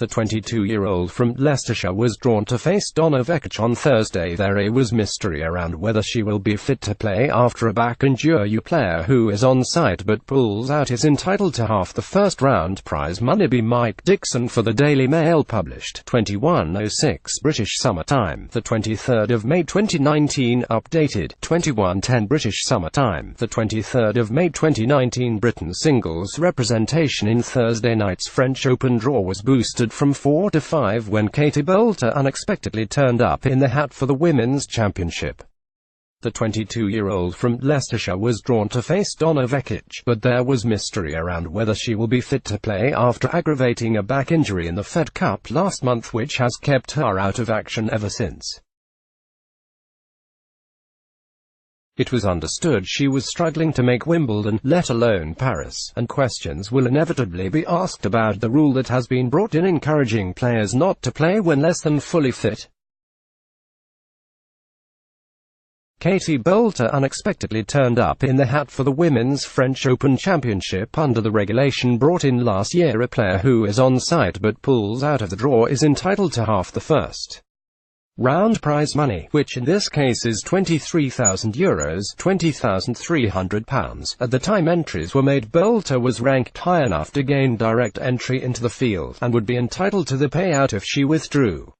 The 22-year-old from Leicestershire was drawn to face Donna Vekic on Thursday. There was mystery around whether she will be fit to play after a back injury. A player who is on site but pulls out is entitled to half the first-round prize money. Mike Dixon for the Daily Mail published 21:06 British Summer Time, the 23rd of May 2019, updated 21:10 British Summer Time, the 23rd of May 2019. Britain's singles representation in Thursday night's French Open draw was boosted from 4 to 5 when Katie Boulter unexpectedly turned up in the hat for the Women's Championship. The 22-year-old from Leicestershire was drawn to face Donna Vekic, but there was mystery around whether she will be fit to play after aggravating a back injury in the Fed Cup last month, which has kept her out of action ever since. It was understood she was struggling to make Wimbledon, let alone Paris, and questions will inevitably be asked about the rule that has been brought in encouraging players not to play when less than fully fit. Katie Boulter unexpectedly turned up in the hat for the Women's French Open Championship under the regulation brought in last year. A player who is on site but pulls out of the draw is entitled to half the first round prize money, which in this case is €23,000, £20,300. At the time entries were made, Boulter was ranked high enough to gain direct entry into the field, and would be entitled to the payout if she withdrew.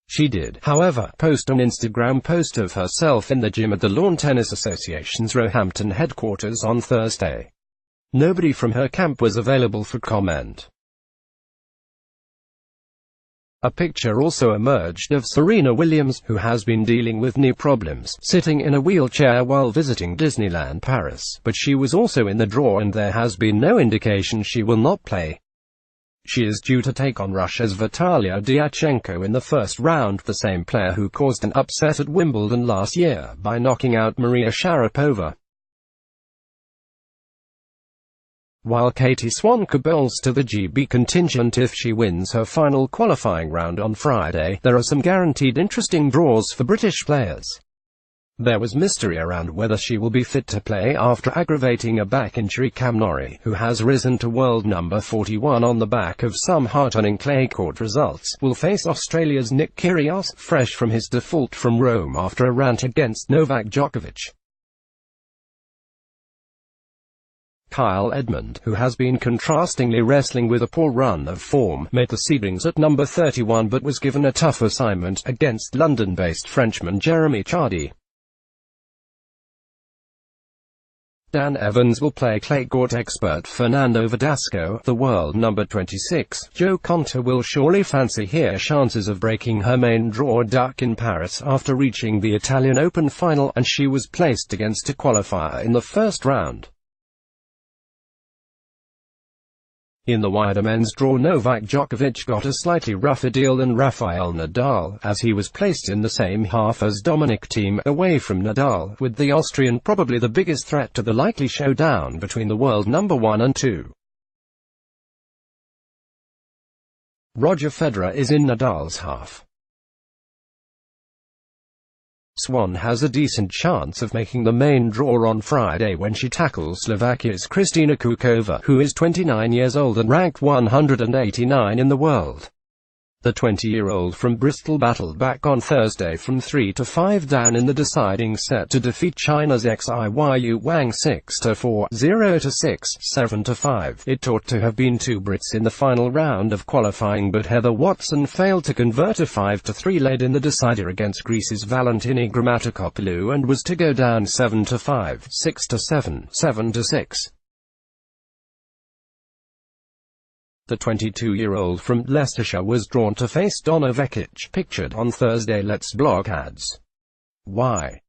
She did, however, post an Instagram post of herself in the gym at the Lawn Tennis Association's Roehampton headquarters on Thursday. Nobody from her camp was available for comment. A picture also emerged of Serena Williams, who has been dealing with knee problems, sitting in a wheelchair while visiting Disneyland Paris, but she was also in the draw and there has been no indication she will not play. She is due to take on Russia's Vitalia Diachenko in the first round, the same player who caused an upset at Wimbledon last year by knocking out Maria Sharapova. While Katie Swanka bowls to the GB contingent if she wins her final qualifying round on Friday, there are some guaranteed interesting draws for British players. There was mystery around whether she will be fit to play after aggravating a back injury. Cam Norrie, who has risen to world number 41 on the back of some heart-turning clay court results, will face Australia's Nick Kyrgios, fresh from his default from Rome after a rant against Novak Djokovic. Kyle Edmund, who has been contrastingly wrestling with a poor run of form, made the seedings at number 31 but was given a tough assignment against London-based Frenchman Jeremy Chardy. Dan Evans will play clay court expert Fernando Verdasco, the world number 26. Jo Konta will surely fancy her chances of breaking her main draw duck in Paris after reaching the Italian Open final, and she was placed against a qualifier in the first round. In the wider men's draw, Novak Djokovic got a slightly rougher deal than Rafael Nadal, as he was placed in the same half as Dominic Thiem, away from Nadal, with the Austrian probably the biggest threat to the likely showdown between the world number 1 and 2. Roger Federer is in Nadal's half. Swan has a decent chance of making the main draw on Friday when she tackles Slovakia's Kristina Kuchova, who is 29 years old and ranked 189 in the world. The 20-year-old from Bristol battled back on Thursday from 3 to 5 down in the deciding set to defeat China's Xiyu Wang 6-4, 0-6, 7-5. It ought to have been 2 Brits in the final round of qualifying, but Heather Watson failed to convert a 5-3 lead in the decider against Greece's Valentini Grammatikopoulou and was to go down 7-5, 6-7, 7-6. The 22-year-old from Leicestershire was drawn to face Donna Vekic, pictured on Thursday. Let's Block adds. Why?